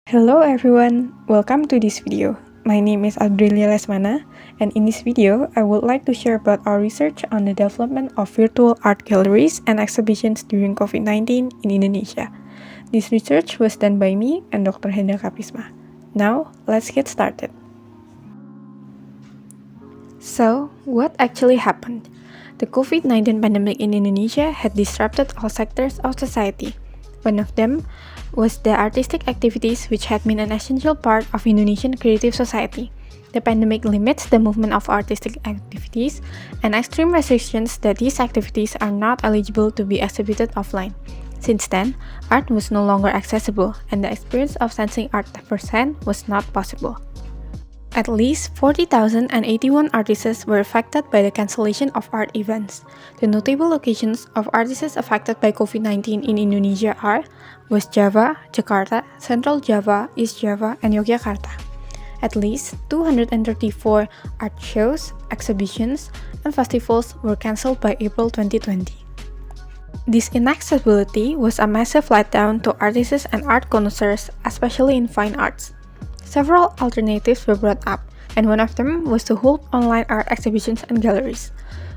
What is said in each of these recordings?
Hello everyone, welcome to this video. My name is Adrilia Lesmana, and in this video, I would like to share about our research on the development of virtual art galleries and exhibitions during COVID-19 in Indonesia. This research was done by me and Dr. Hendra Kaprisma. Now, let's get started. So, what actually happened? The COVID-19 pandemic in Indonesia had disrupted all sectors of society. One of them was the artistic activities, which had been an essential part of Indonesian creative society. The pandemic limits the movement of artistic activities and extreme restrictions that these activities are not eligible to be exhibited offline. Since then, art was no longer accessible, and the experience of sensing art firsthand was not possible. At least 40,081 artists were affected by the cancellation of art events. The notable locations of artists affected by COVID-19 in Indonesia are West Java, Jakarta, Central Java, East Java, and Yogyakarta. At least 234 art shows, exhibitions, and festivals were cancelled by April 2020. This inaccessibility was a massive letdown to artists and art connoisseurs, especially in fine arts. Several alternatives were brought up, and one of them was to hold online art exhibitions and galleries.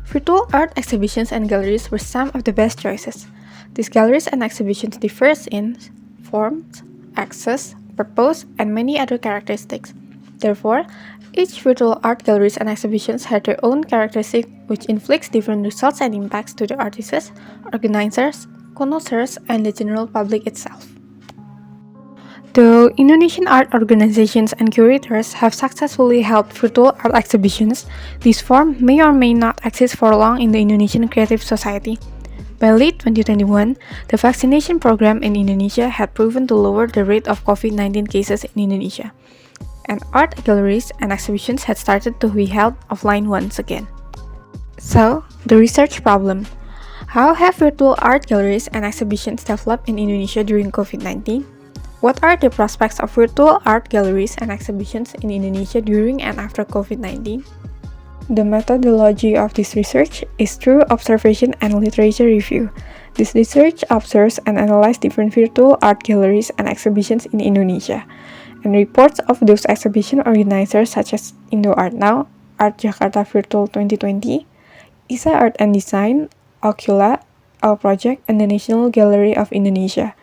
Virtual art exhibitions and galleries were some of the best choices. These galleries and exhibitions differ in forms, access, purpose, and many other characteristics. Therefore, each virtual art galleries and exhibitions had their own characteristics, which inflicts different results and impacts to the artists, organizers, connoisseurs, and the general public itself. Though Indonesian art organizations and curators have successfully held virtual art exhibitions, this form may or may not exist for long in the Indonesian creative society. By late 2021, the vaccination program in Indonesia had proven to lower the rate of COVID-19 cases in Indonesia, and art galleries and exhibitions had started to be held offline once again. So, the research problem. How have virtual art galleries and exhibitions developed in Indonesia during COVID-19? What are the prospects of virtual art galleries and exhibitions in Indonesia during and after COVID-19? The methodology of this research is through observation and literature review. This research observes and analyzes different virtual art galleries and exhibitions in Indonesia, and reports of those exhibition organizers such as Indo Art Now, Art Jakarta Virtual 2020, ISA Art and Design, Ocula, Our Project, and the National Gallery of Indonesia.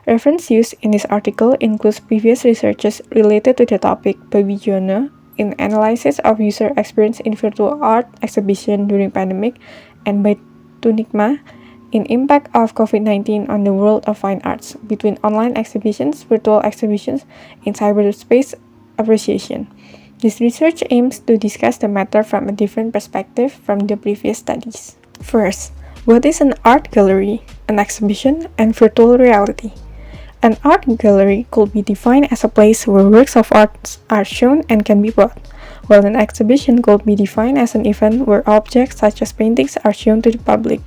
Reference used in this article includes previous researches related to the topic by Wijono in analysis of user experience in virtual art exhibition during pandemic, and by Tunikma in impact of COVID-19 on the world of fine arts between online exhibitions, virtual exhibitions, and cyberspace appreciation. This research aims to discuss the matter from a different perspective from the previous studies. First, what is an art gallery, an exhibition, and virtual reality? An art gallery could be defined as a place where works of art are shown and can be bought, while an exhibition could be defined as an event where objects such as paintings are shown to the public.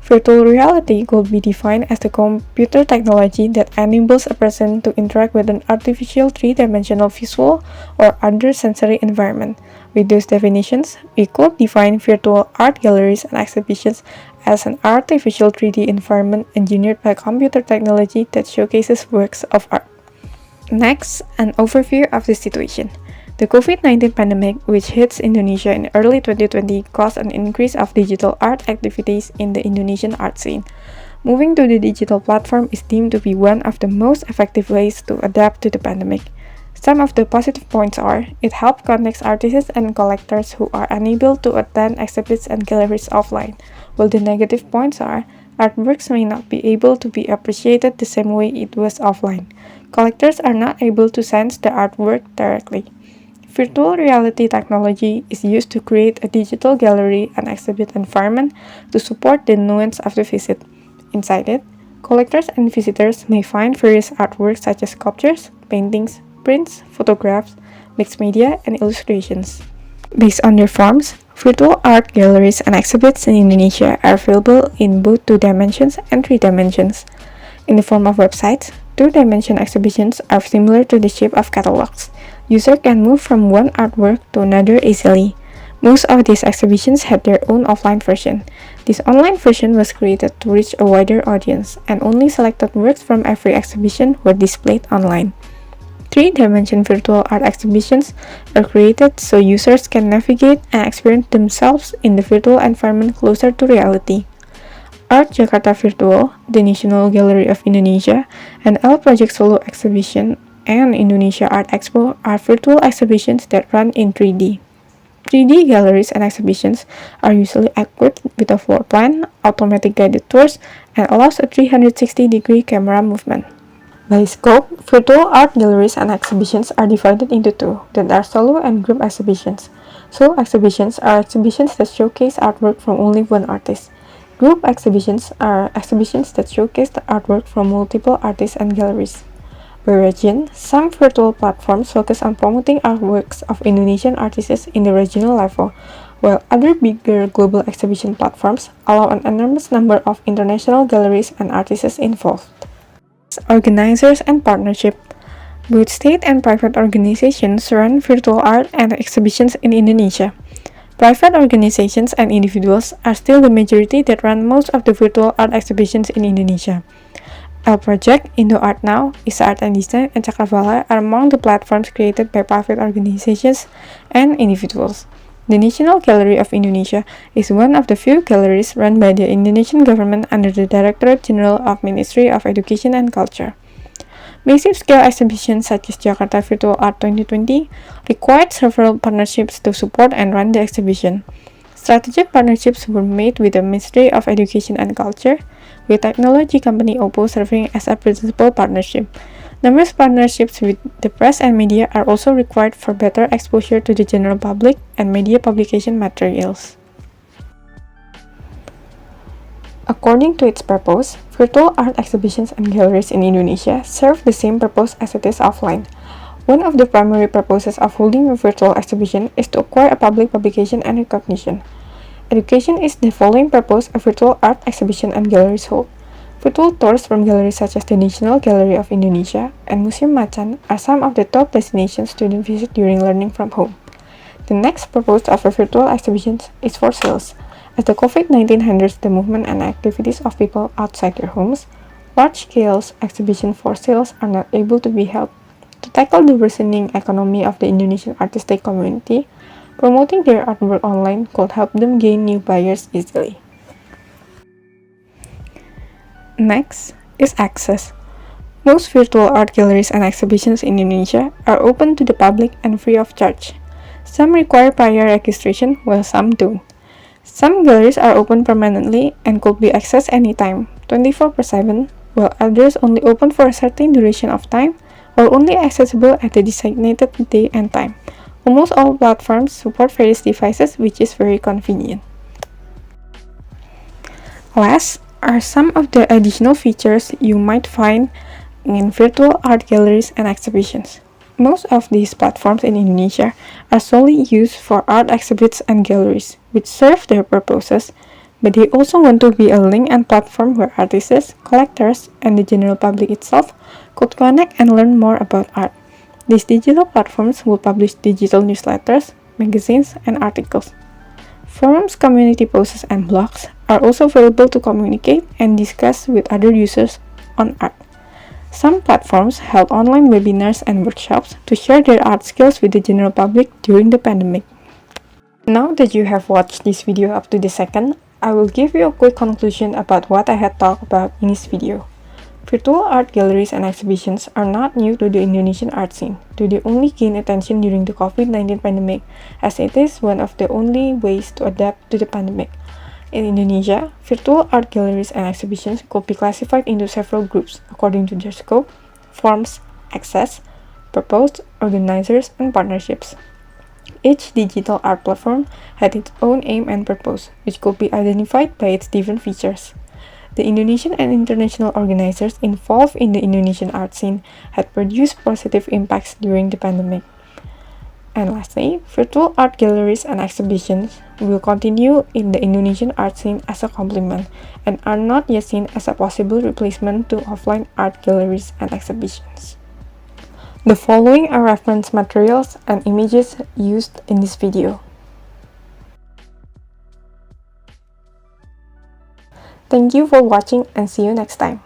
Virtual reality could be defined as the computer technology that enables a person to interact with an artificial three-dimensional visual or other sensory environment. With those definitions, we could define virtual art galleries and exhibitions as an artificial 3D environment engineered by computer technology that showcases works of art. Next, an overview of the situation. The COVID-19 pandemic, which hits Indonesia in early 2020, caused an increase of digital art activities in the Indonesian art scene. Moving to the digital platform is deemed to be one of the most effective ways to adapt to the pandemic. Some of the positive points are, it helped connect artists and collectors who are unable to attend exhibits and galleries offline, while the negative points are, artworks may not be able to be appreciated the same way it was offline. Collectors are not able to sense the artwork directly. Virtual reality technology is used to create a digital gallery and exhibit environment to support the nuance of the visit. Inside it, collectors and visitors may find various artworks such as sculptures, paintings, prints, photographs, mixed media, and illustrations. Based on their forms, virtual art galleries and exhibits in Indonesia are available in both 2 dimensions and 3 dimensions. In the form of websites, 2-dimension exhibitions are similar to the shape of catalogs. Users can move from one artwork to another easily. Most of these exhibitions had their own offline version. This online version was created to reach a wider audience, and only selected works from every exhibition were displayed online. Three-dimension virtual art exhibitions are created so users can navigate and experience themselves in the virtual environment closer to reality. Art Jakarta Virtual, the National Gallery of Indonesia, and L Project Solo Exhibition and Indonesia Art Expo are virtual exhibitions that run in 3D. 3D galleries and exhibitions are usually equipped with a floor plan, automatic guided tours, and allows a 360-degree camera movement. By scope, virtual art galleries and exhibitions are divided into two, that are solo and group exhibitions. Solo exhibitions are exhibitions that showcase artwork from only one artist. Group exhibitions are exhibitions that showcase the artwork from multiple artists and galleries. By region, some virtual platforms focus on promoting artworks of Indonesian artists in the regional level, while other bigger global exhibition platforms allow an enormous number of international galleries and artists involved. Organizers and partnership. Both state and private organizations run virtual art and exhibitions in Indonesia. Private organizations and individuals are still the majority that run most of the virtual art exhibitions in Indonesia. L Project, Indo Art Now, Isa Art and Design, and Cakrawala are among the platforms created by private organizations and individuals. The National Gallery of Indonesia is one of the few galleries run by the Indonesian government under the Directorate General of Ministry of Education and Culture. Massive-scale exhibitions such as Jakarta Virtual Art 2020 required several partnerships to support and run the exhibition. Strategic partnerships were made with the Ministry of Education and Culture, with technology company Oppo serving as a principal partnership. Numerous partnerships with the press and media are also required for better exposure to the general public and media publication materials. According to its purpose, virtual art exhibitions and galleries in Indonesia serve the same purpose as it is offline. One of the primary purposes of holding a virtual exhibition is to acquire a public publication and recognition. Education is the following purpose a virtual art exhibition and galleries hold. Virtual tours from galleries such as the National Gallery of Indonesia and Museum Macan are some of the top destinations students visit during learning from home. The next purpose of a virtual exhibition is for sales. As the COVID-19 hinders the movement and activities of people outside their homes, large-scale exhibitions for sales are not able to be held. To tackle the worsening economy of the Indonesian artistic community, promoting their artwork online could help them gain new buyers easily. Next is access. Most virtual art galleries and exhibitions in Indonesia are open to the public and free of charge. Some require prior registration, while some don't. Some galleries are open permanently and could be accessed anytime, 24/7, while others only open for a certain duration of time or only accessible at the designated day and time. Almost all platforms support various devices, which is very convenient. Last are some of the additional features you might find in virtual art galleries and exhibitions. Most of these platforms in Indonesia are solely used for art exhibits and galleries, which serve their purposes, but they also want to be a link and platform where artists, collectors, and the general public itself could connect and learn more about art. These digital platforms will publish digital newsletters, magazines, and articles. Forums, community posts, and blogs are also available to communicate and discuss with other users on art. Some platforms held online webinars and workshops to share their art skills with the general public during the pandemic. Now that you have watched this video up to the second, I will give you a quick conclusion about what I had talked about in this video. Virtual art galleries and exhibitions are not new to the Indonesian art scene. They only gain attention during the COVID-19 pandemic, as it is one of the only ways to adapt to the pandemic. In Indonesia, virtual art galleries and exhibitions could be classified into several groups according to their scope, forms, access, purpose, organizers, and partnerships. Each digital art platform had its own aim and purpose, which could be identified by its different features. The Indonesian and international organizers involved in the Indonesian art scene had produced positive impacts during the pandemic. And lastly, virtual art galleries and exhibitions will continue in the Indonesian art scene as a complement and are not yet seen as a possible replacement to offline art galleries and exhibitions. The following are reference materials and images used in this video. Thank you for watching and see you next time.